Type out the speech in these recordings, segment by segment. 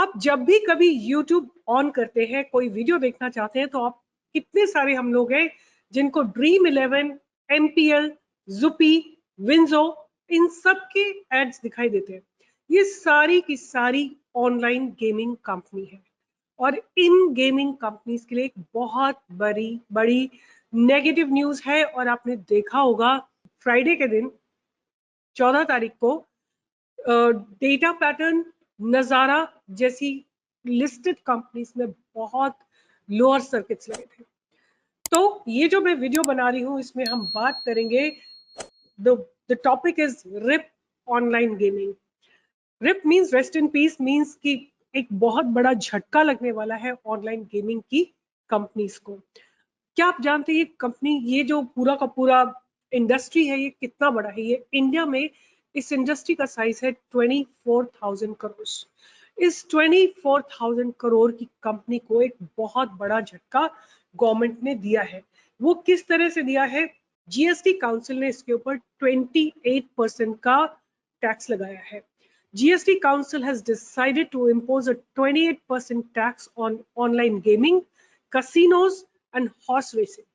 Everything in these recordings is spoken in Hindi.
आप जब भी कभी YouTube ऑन करते हैं, कोई वीडियो देखना चाहते हैं, तो आप कितने सारे हम लोग हैं जिनको Dream11, MPL, Zupi, Winzo इन सब के एड्स दिखाई देते हैं। ये सारी की सारी ऑनलाइन गेमिंग कंपनी है और इन गेमिंग कंपनीज के लिए एक बहुत बड़ी बड़ी नेगेटिव न्यूज है। और आपने देखा होगा फ्राइडे के दिन 14 तारीख को डेटा पैटर्न, नजारा जैसी लिस्टेड कंपनीज में बहुत लोअर सर्किट्स लगे थे। तो ये जो मैं वीडियो बना रही हूँ इसमें हम बात करेंगे, the topic is RIP online gaming. RIP means rest in peace, means कि एक बहुत बड़ा झटका लगने वाला है ऑनलाइन गेमिंग की कंपनीज को। क्या आप जानते हैं ये कंपनी, ये जो पूरा का पूरा इंडस्ट्री है, ये कितना बड़ा है? ये इंडिया में इस इंडस्ट्री का साइज है 24,000 करोड़। इस 24,000 करोड़ की कंपनी को एक बहुत बड़ा झटका गवर्नमेंट ने दिया है। वो किस तरह से दिया है? जीएसटी काउंसिल ने इसके ऊपर 28% का टैक्स लगाया है। GST Council has decided to impose a 28% tax on online gaming, casinos, and horse racing.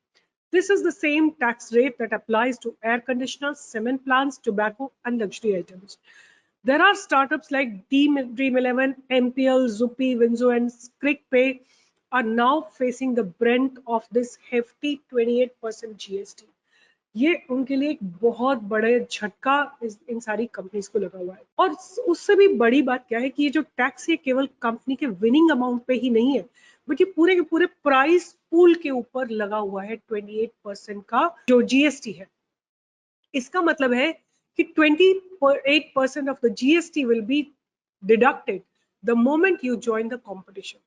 This is the same tax rate that applies to air conditioners, cement plants, tobacco, and luxury items. There are startups like Dream11, MPL, Zupi, Winzo, and ClickPay are now facing the brunt of this hefty 28% GST. ये उनके लिए एक बहुत बड़े झटका इन सारी कंपनीज को लगा हुआ है। और उससे भी बड़ी बात क्या है कि ये जो टैक्स है केवल कंपनी के विनिंग अमाउंट पे ही नहीं है, बल्कि पूरे के पूरे प्राइस पूल के ऊपर लगा हुआ है 28% का जो जीएसटी है। इसका मतलब है कि 28% of the GST will be deducted the moment you join the competition.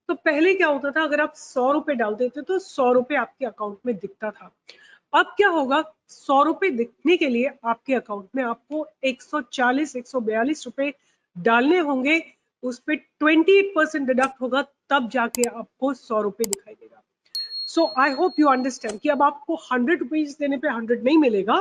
तो पहले क्या होता था, अगर आप 100 रुपए डालते थे तो 100 रुपए आपके अकाउंट में दिखता था। अब क्या होगा, 100 रुपए दिखने के लिए आपके अकाउंट में आपको 140-142 रुपए डालने होंगे, उस पर 28% डिडक्ट होगा, तब जाके आपको 100 रुपए दिखाई देगा। सो आई होप यू अंडरस्टैंड कि अब आपको 100 रुपीज देने पे 100 नहीं मिलेगा,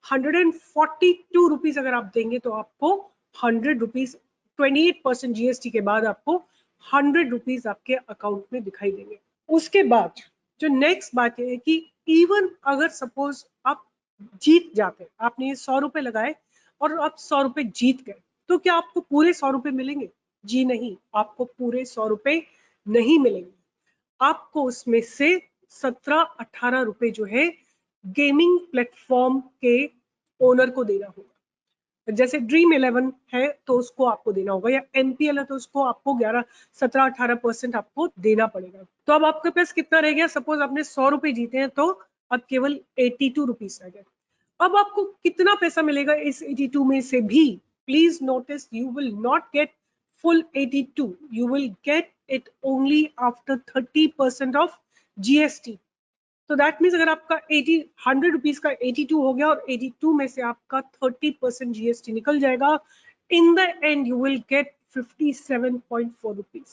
142 रुपीज अगर आप देंगे तो आपको 100 रुपीज 28% जीएसटी के बाद आपको 100 रुपीज आपके अकाउंट में दिखाई देंगे। उसके बाद जो नेक्स्ट बात है कि इवन अगर सपोज आप जीत जाते, आपने ये 100 रुपए लगाए और आप 100 रुपए जीत गए, तो क्या आपको पूरे 100 रुपए मिलेंगे? जी नहीं, आपको पूरे 100 रुपए नहीं मिलेंगे। आपको उसमें से 17-18 रुपए जो है गेमिंग प्लेटफॉर्म के ओनर को देना होगा। जैसे Dream11 है तो उसको आपको देना होगा, या MPL है तो उसको आपको 17-18% आपको देना पड़ेगा। तो अब आपके पास कितना रह गया? सपोज आपने 100 रुपए जीते हैं तो अब केवल 82 रुपीज रह गए। अब आपको कितना पैसा मिलेगा इस 82 में से भी? Please notice, you will not gate full 82, you will get it only after 30% of GST. तो दैट मीन्स अगर आपका 100 रुपीज का 82 हो गया और 82 में से आपका 30% जीएसटी निकल जाएगा, in the end you will get 57.4 rupees.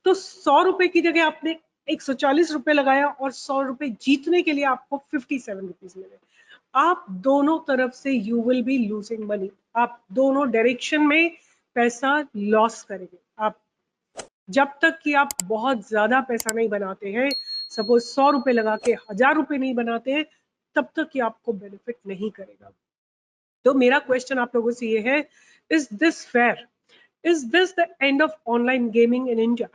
तो 100 रुपए की जगह आपने 140 रुपए लगाया और 100 रुपए जीतने के लिए आपको 57 रुपीज मिले। आप दोनों तरफ से you will be losing money, आप दोनों डायरेक्शन में पैसा लॉस करेंगे। आप जब तक कि आप बहुत ज्यादा पैसा नहीं बनाते हैं, सपोज 100 रुपए लगा के 1000 रुपए नहीं बनाते हैं, तब तक कि आपको बेनिफिट नहीं करेगा। तो मेरा क्वेश्चन आप लोगों से ये है, is this fair? Is this the end of online gaming in India?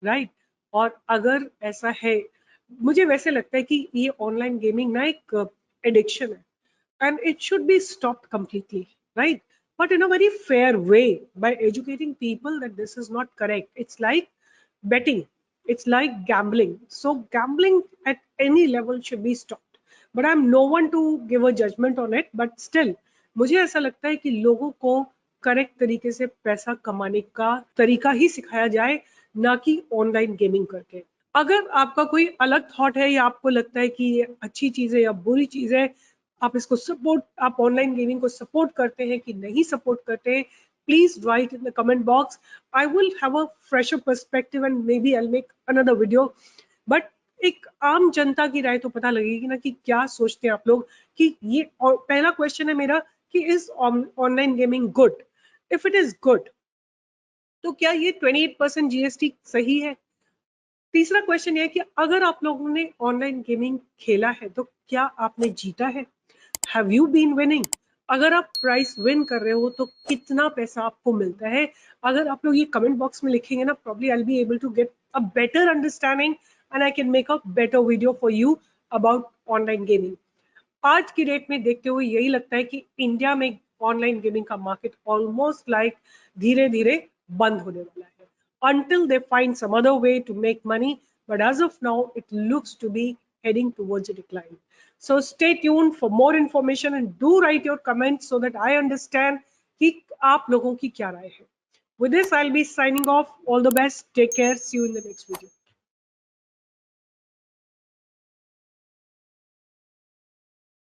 Right? और अगर ऐसा है, मुझे वैसे लगता है कि ये ऑनलाइन गेमिंग ना एक एडिक्शन है and it should be stopped completely, right? But in a very fair way, by educating people that this is not correct. It's like betting, it's like gambling. So gambling at any level should be stopped, but I'm no one to give a judgment on it. But still मुझे ऐसा लगता है कि लोगों को करेक्ट तरीके से पैसा कमाने का तरीका ही सिखाया जाए, ना कि ऑनलाइन गेमिंग करके। अगर आपका कोई अलग थॉट है या आपको लगता है कि ये अच्छी चीज है या बुरी चीज है, आप इसको सपोर्ट, आप ऑनलाइन गेमिंग को सपोर्ट करते हैं कि नहीं सपोर्ट करते हैं, please write in the comment box. I will have a fresher perspective and maybe I make another video. But एक आम जनता की राय तो पता लगेगी ना कि क्या सोचते हैं आप लोग कि ये। और पहला क्वेश्चन है मेरा कि is online gaming good? If it is good तो क्या ये 28% जीएसटी सही है? तीसरा क्वेश्चन ये कि अगर आप लोगों ने ऑनलाइन गेमिंग खेला है तो क्या आपने जीता है? Have you been winning? अगर आप प्राइस विन कर रहे हो तो कितना पैसा आपको मिलता है? अगर आप लोग ये कमेंट बॉक्स में लिखेंगे ना, probably I will be able to get a better understanding and I can make a better video for you about online gaming. आज की डेट में देखते हुए यही लगता है कि इंडिया में ऑनलाइन गेमिंग का मार्केट ऑलमोस्ट लाइक धीरे धीरे बंद होने वाला है until they find some other way to make money, but as of now it looks to be heading towards a decline. So stay tuned for more information and do write your comments so that I understand कि आप लोगों की क्या राय है. With this I'll be signing off. All the best, take care, see you in the next video.